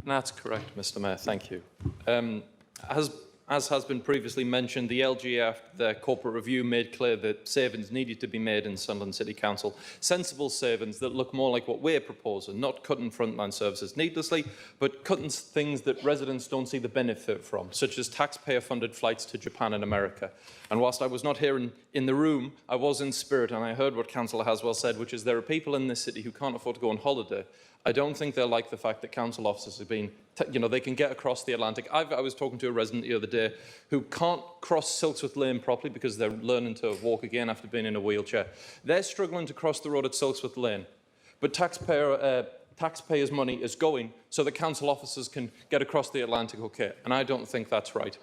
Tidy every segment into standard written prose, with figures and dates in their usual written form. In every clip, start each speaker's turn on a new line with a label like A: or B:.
A: That's correct, Mr Mayor. Thank you. As has been previously mentioned, the LGF, their corporate review, made clear that savings needed to be made in Sunderland City Council. Sensible savings that look more like what we're proposing, not cutting frontline services needlessly, but cutting things that residents don't see the benefit from, such as taxpayer-funded flights to Japan and America. And whilst I was not here in the room, I was in spirit, and I heard what Councillor Haswell said, which is there are people in this city who can't afford to go on holiday. I don't think they'll like the fact that council officers have been, they can get across the Atlantic. I was talking to a resident the other day who can't cross Silksworth Lane properly because they're learning to walk again after being in a wheelchair. They're struggling to cross the road at Silksworth Lane, but taxpayers' money is going so that council officers can get across the Atlantic okay, and I don't think that's right.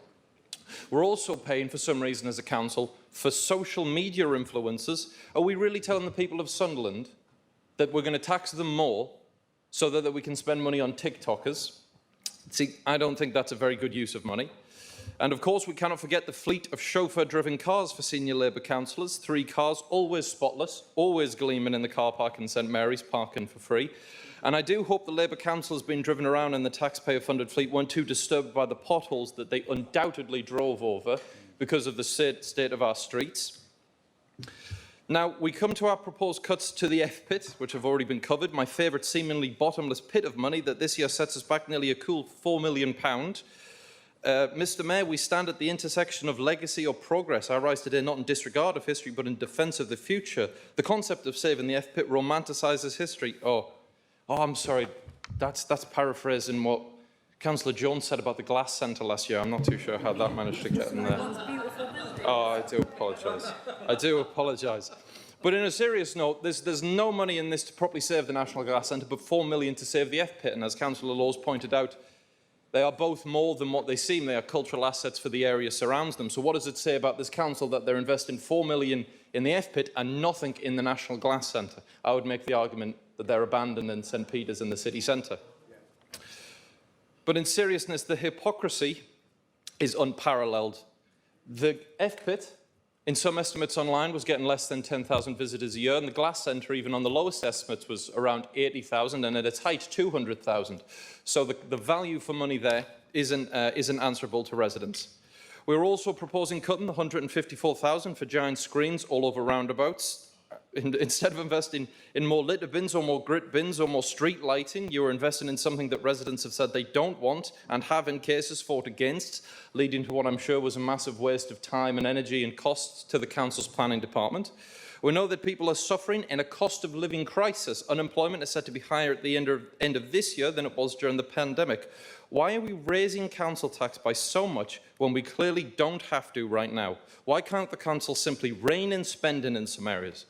A: We're also paying, for some reason, as a council, for social media influencers. Are we really telling the people of Sunderland that we're going to tax them more so that we can spend money on TikTokers? See, I don't think that's a very good use of money. And of course, we cannot forget the fleet of chauffeur-driven cars for senior Labour councillors. 3 cars, always spotless, always gleaming in the car park in St Mary's, parking for free. And I do hope the Labour councillors being driven around in the taxpayer-funded fleet weren't too disturbed by the potholes that they undoubtedly drove over because of the state of our streets. Now, we come to our proposed cuts to the FPIT, which have already been covered, my favourite seemingly bottomless pit of money that this year sets us back nearly a cool £4 million. Mr Mayor, we stand at the intersection of legacy or progress. I rise today not in disregard of history, but in defence of the future. The concept of saving the FPIT romanticises history. Oh, I'm sorry, that's paraphrasing what Councillor Jones said about the Glass Centre last year. I'm not too sure how that managed to get in there. Oh, I do apologise. I do apologise. But in a serious note, there's no money in this to properly save the National Glass Centre, but £4 million to save the FPIT. And as Councillor Laws pointed out, they are both more than what they seem. They are cultural assets for the area surrounds them. So what does it say about this council that they're investing £4 million in the FPIT and nothing in the National Glass Centre? I would make the argument that they're abandoning St Peter's in the city centre. But in seriousness, the hypocrisy is unparalleled. The FPIT, in some estimates online, was getting less than 10,000 visitors a year, and the Glass Centre, even on the lowest estimates, was around 80,000, and at its height, 200,000. So the value for money there isn't answerable to residents. We're also proposing cutting the 154,000 for giant screens all over roundabouts. Instead of investing in more litter bins or more grit bins or more street lighting, you are investing in something that residents have said they don't want and have in cases fought against, leading to what I'm sure was a massive waste of time and energy and costs to the council's planning department. We know that people are suffering in a cost of living crisis. Unemployment is set to be higher at the end of this year than it was during the pandemic. Why are we raising council tax by so much when we clearly don't have to right now? Why can't the council simply rein in spending in some areas?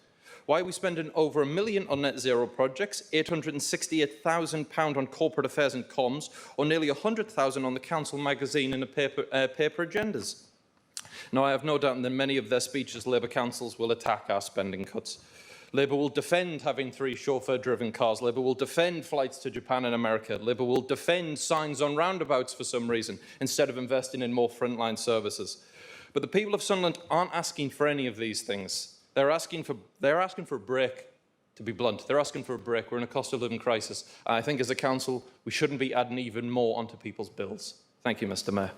A: Why are we spending over £1 million on net zero projects, £868,000 on corporate affairs and comms, or nearly £100,000 on the council magazine and paper agendas? Now, I have no doubt that in many of their speeches, Labour councils will attack our spending cuts. Labour will defend having 3 chauffeur-driven cars. Labour will defend flights to Japan and America. Labour will defend signs on roundabouts for some reason, instead of investing in more frontline services. But the people of Sunderland aren't asking for any of these things. They're asking for a break, to be blunt. They're asking for a break. We're in a cost of living crisis. And I think as a council, we shouldn't be adding even more onto people's bills. Thank you, Mr Mayor.